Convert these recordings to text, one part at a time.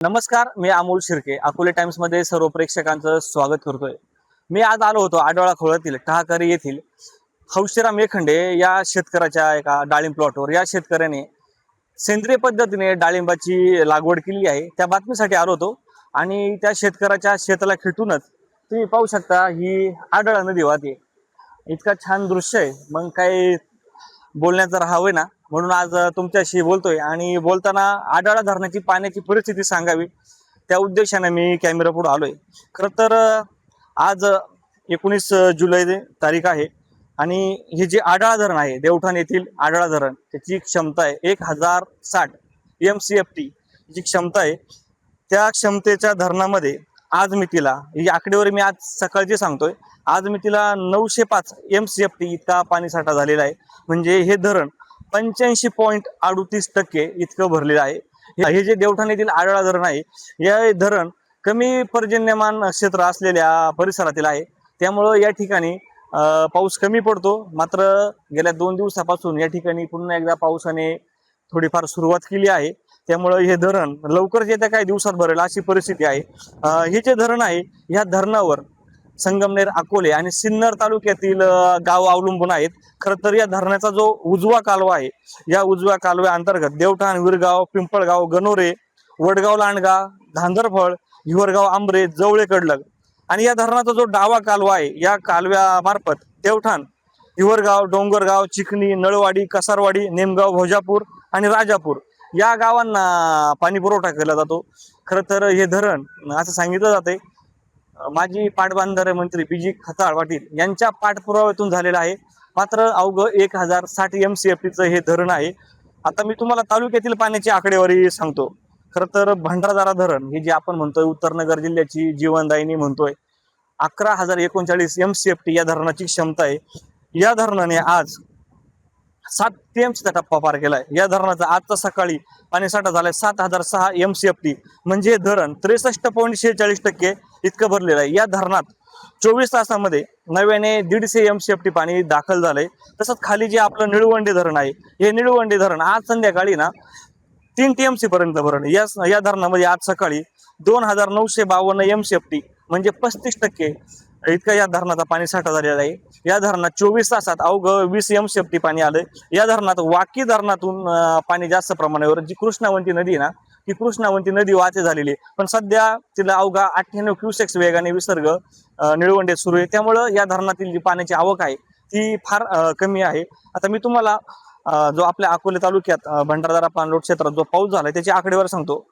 नमस्कार, मी अमोल शिर्के. अकोले टाइम्समध्ये सर्व प्रेक्षकांचं स्वागत करतोय. मी आज आलो होतो आडोळा खोळ्यातील टाहाकरी येथील हौशीराम मेखंडे या शेतकऱ्याच्या एका डाळिंब प्लॉटवर. या शेतकऱ्याने सेंद्रिय पद्धतीने डाळिंबाची लागवड केली आहे. त्या बातमीसाठी आलो होतो आणि त्या शेतकऱ्याच्या शेताला खिटूनच तुम्ही पाहू शकता ही आडोळा नदी वाहते. इतका छान दृश्य आहे. मग काय बोलण्याचं राहावं ना, म्हणून आज तुमच्याशी बोलतोय. आणि बोलताना आडाळा धरणाची पाण्याची परिस्थिती सांगावी त्या उद्देशाने मी कॅमेरा पुढे आलोय. खरं तर आज 19 जुलै तारीख आहे आणि हे जे आडाळा धरण आहे, देवठाण येथील आडाळा धरण, त्याची क्षमता आहे 1060 MCFT जी क्षमता आहे. त्या क्षमतेच्या धरणामध्ये आज मितीला ही आकडेवारी मी आज सकाळची सांगतोय, आज मितीला 905 MCFT इतका पाणीसाठा झालेला आहे. म्हणजे हे धरण 85.38% इतकं भरलेलं आहे. हे जे देवठाण येथील आडोळा धरण आहे, हे धरण कमी पर्जन्यमान क्षेत्र असलेल्या परिसरातील आहे. त्यामुळं या ठिकाणी पाऊस कमी पडतो. मात्र गेल्या 2 दिवसापासून या ठिकाणी पुन्हा एकदा पावसाने थोडीफार सुरुवात केली आहे. त्यामुळं हे धरण लवकरच येत्या काही दिवसात भरेल अशी परिस्थिती आहे. हे जे धरण आहे, या धरणावर संगमनेर, अकोले आणि सिन्नर तालुक्यातील गाव अवलंबून आहेत. खरं तर या धरणाचा जो उजवा कालवा आहे, या उजव्या कालव्या अंतर्गत देवठाण, विरगाव, पिंपळगाव, गणोरे, वडगाव, लांडगा, धांदरफळ, हिवरगाव, आंबरे, जवळे, कडलग आणि या धरणाचा जो डावा कालवा आहे, या कालव्यामार्फत देवठाण, हिवरगाव, डोंगरगाव, चिखली, नळवाडी, कसारवाडी, नेमगाव, भोजापूर आणि राजापूर या गावांना पाणी पुरवठा केला जातो. खरं तर हे धरण असं सांगितलं जाते माजी पाटबंधारे मंत्री BG खताळ पाटील यांच्या पाठपुराव्यातून झालेलं आहे. मात्र अवघं 1060 MCFTचं हे धरण आहे. आता मी तुम्हाला तालुक्यातील पाण्याची आकडेवारी सांगतो. खरं तर भंडारदरा धरण हे जे आपण म्हणतोय उत्तरनगर जिल्ह्याची जीवनदायिनी म्हणतोय, 11,039 MCFT या धरणाची क्षमता आहे. या धरणाने आज 7 TMCचा टप्पा पार केलाय. या धरणाचा आजचा सकाळी पाणीसाठा झालाय 7,006 MCFT. म्हणजे धरण 63.46% इतकं भरलेलं आहे. या धरणात 24 तासामध्ये नव्याने 150 MCFT पाणी दाखल झालंय. तसंच खाली जे आपलं निळवंडे धरण आहे, हे निळवंडे धरण आज संध्याकाळी ना 3 TMC पर्यंत भरण. या धरणामध्ये आज सकाळी 2,952 MCFT म्हणजे 35% इतका या धरणाचा पाणी साठा झालेला आहे. या धरणात 24 तासात अवघं 20 MCFT पाणी आलंय. या धरणात वाकी धरणातून पाणी जास्त प्रमाणावर, जी कृष्णावंती नदी आहे ना, ती कृष्णावंती नदी वाहते झालेली आहे. पण सध्या तिला अवघा 98 क्युसेक्स वेगाने विसर्ग निळवंडेत सुरू आहे. त्यामुळं या धरणातील जी पाण्याची आवक आहे ती फार कमी आहे. आता मी तुम्हाला जो आपल्या अकोले तालुक्यात भंडारदरा पाणलोट क्षेत्रात जो पाऊस झालाय त्याची आकडेवारी सांगतो.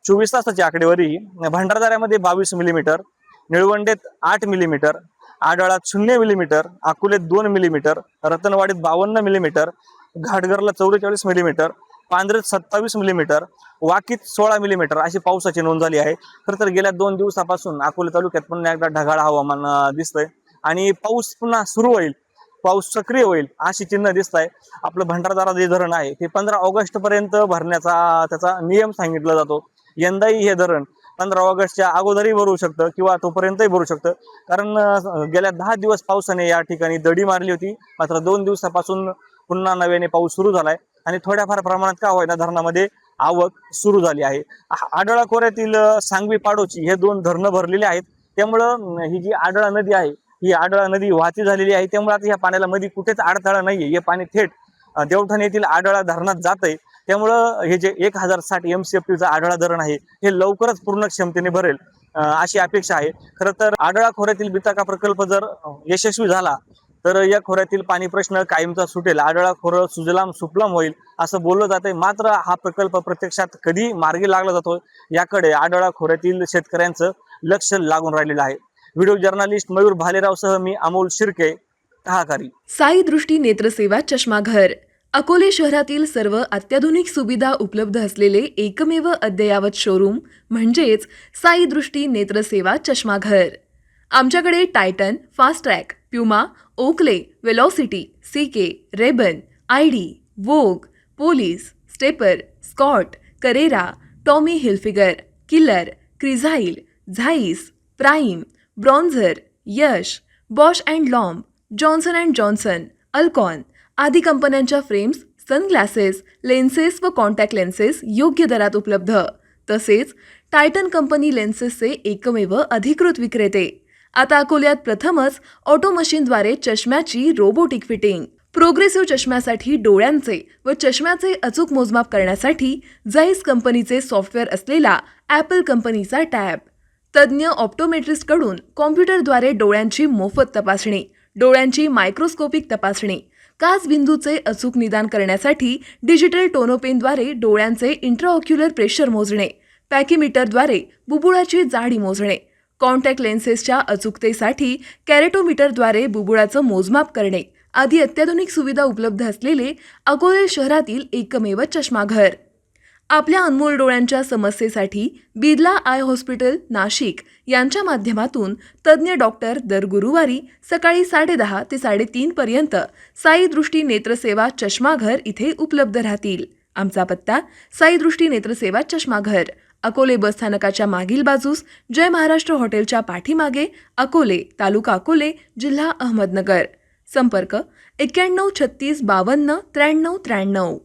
24 तासाची आकडेवारी भंडारदऱ्यामध्ये 22 मिलीमीटर, निळवंडेत 8 मिलीमीटर, आडाळात 0 मिलीमीटर, अकोलेत 2 मिलीमीटर, रतनवाडीत 52 मिलीमीटर, घाटघरला 44 मिलीमीटर, पांढरेत 27 मिलीमीटर, वाकीत 16 मिलीमीटर अशी पावसाची नोंद झाली आहे. खरं तर गेल्या 2 दिवसापासून अकोले तालुक्यात पुन्हा एकदा ढगाळ हवामान दिसतंय आणि पाऊस पुन्हा सुरू होईल, पाऊस सक्रिय होईल अशी चिन्ह दिसत आहे. आपलं भंडारदरा जे धरण आहे ते 15 ऑगस्ट पर्यंत भरण्याचा त्याचा नियम सांगितला जातो. यंदाही हे धरण 15 ऑगस्टच्या अगोदरही भरू शकतं किंवा तोपर्यंतही भरू शकतं. कारण गेल्या 10 दिवस पावसाने या ठिकाणी दडी मारली होती. मात्र 2 दिवसापासून पुन्हा नव्याने पाऊस सुरू झालाय आणि थोड्याफार प्रमाणात का होईना धरणामध्ये आवक सुरू झाली आहे. आडोळा खोऱ्यातील सांगवी, पाडोची हे 2 धरणं भरलेली आहेत. त्यामुळं ही जी आडोळा नदी आहे, ही आडोळा नदी वाहती झालेली आहे. त्यामुळे आता ह्या पाण्याला मध्ये कुठेच अडथळा नाहीये. हे पाणी थेट देवठाण येथील आडोळा धरणात जातंय. त्यामुळं हे जे 1060 MCFTचं आडोळा धरण आहे हे लवकरच पूर्ण क्षमतेने भरेल अशी अपेक्षा आहे. खरं तर आडोळा खोऱ्यातील बिताका प्रकल्प जर यशस्वी झाला तर या खोऱ्यातील पाणी प्रश्न कायमचा सुटेल. आडोळा खोरं सुजलाम सुफलाम होईल असं बोललं जातंय. मात्र हा प्रकल्प प्रत्यक्षात कधी मार्गी लागला जातो याकडे आडोळा खोऱ्यातील शेतकऱ्यांचं लक्ष लागून राहिलेलं आहे. व्हिडिओ जर्नलिस्ट मयूर भालेरावसह मी अमोल शिर्के, टाहाकरी. साई दृष्टी नेत्रसेवा चष्माघर अकोले शहरातील सर्व अत्याधुनिक सुविधा उपलब्ध असलेले एकमेव अद्ययावत शोरूम म्हणजेच साई दृष्टी नेत्रसेवा चष्माघर. आमच्याकडे Titan, Fastrack, Puma, Oakley, velocity, CK, Ray Ban, ID, Vogue, police, Stepper, Scott, Carrera, Tommy Hilfiger, Killer, Crizal, Zeiss, Prime, Bronzer, Yash, Bausch and Lomb, Johnson and Johnson, Alcon आदी कंपन्यांच्या फ्रेम्स, सनग्लासेस, लेन्सेस व contact lenses योग्य दरात उपलब्ध. तसेच Titan company लेन्सेसचे एकमेव अधिकृत विक्रेते. आता अकोल्यात प्रथमच ऑटो मशीनद्वारे चष्म्याची रोबोटिक फिटिंग. प्रोग्रेसिव्ह चष्म्यासाठी डोळ्यांचे व चष्म्याचे अचूक मोजमाप करण्यासाठी जाईस कंपनीचे सॉफ्टवेअर असलेला ॲपल कंपनीचा टॅब. तज्ज्ञ ऑप्टोमेट्रिस्टकडून कॉम्प्युटरद्वारे डोळ्यांची मोफत तपासणी, डोळ्यांची मायक्रोस्कोपिक तपासणी, काच बिंदूचे अचूक निदान करण्यासाठी डिजिटल टोनोपेनद्वारे डोळ्यांचे इंट्राऑक्युलर प्रेशर मोजणे, पॅकीमीटरद्वारे बुबुळाची जाडी मोजणे, कॉन्टॅक्ट लेन्सेसच्या अचूकतेसाठी कॅरेटोमीटरद्वारे बुबुळाचं मोजमाप करणे आदी अत्याधुनिक सुविधा उपलब्ध असलेले अकोले शहरातील एकमेव चष्माघर. आपल्या अनमोल डोळ्यांच्या समस्येसाठी बिर्ला आय हॉस्पिटल नाशिक यांच्या माध्यमातून तज्ज्ञ डॉक्टर दर गुरुवारी सकाळी 10:30 ते 3:30 पर्यंत साई दृष्टी नेत्रसेवा चष्माघर इथे उपलब्ध राहतील. आमचा पत्ता साई दृष्टी नेत्रसेवा चष्माघर, अकोले बस स्थानकाच्या मागील बाजूस, जय महाराष्ट्र हॉटेलच्या पाठीमागे, अकोले, तालुका अकोले, जिल्हा अहमदनगर. संपर्क 91 36 52 93 93.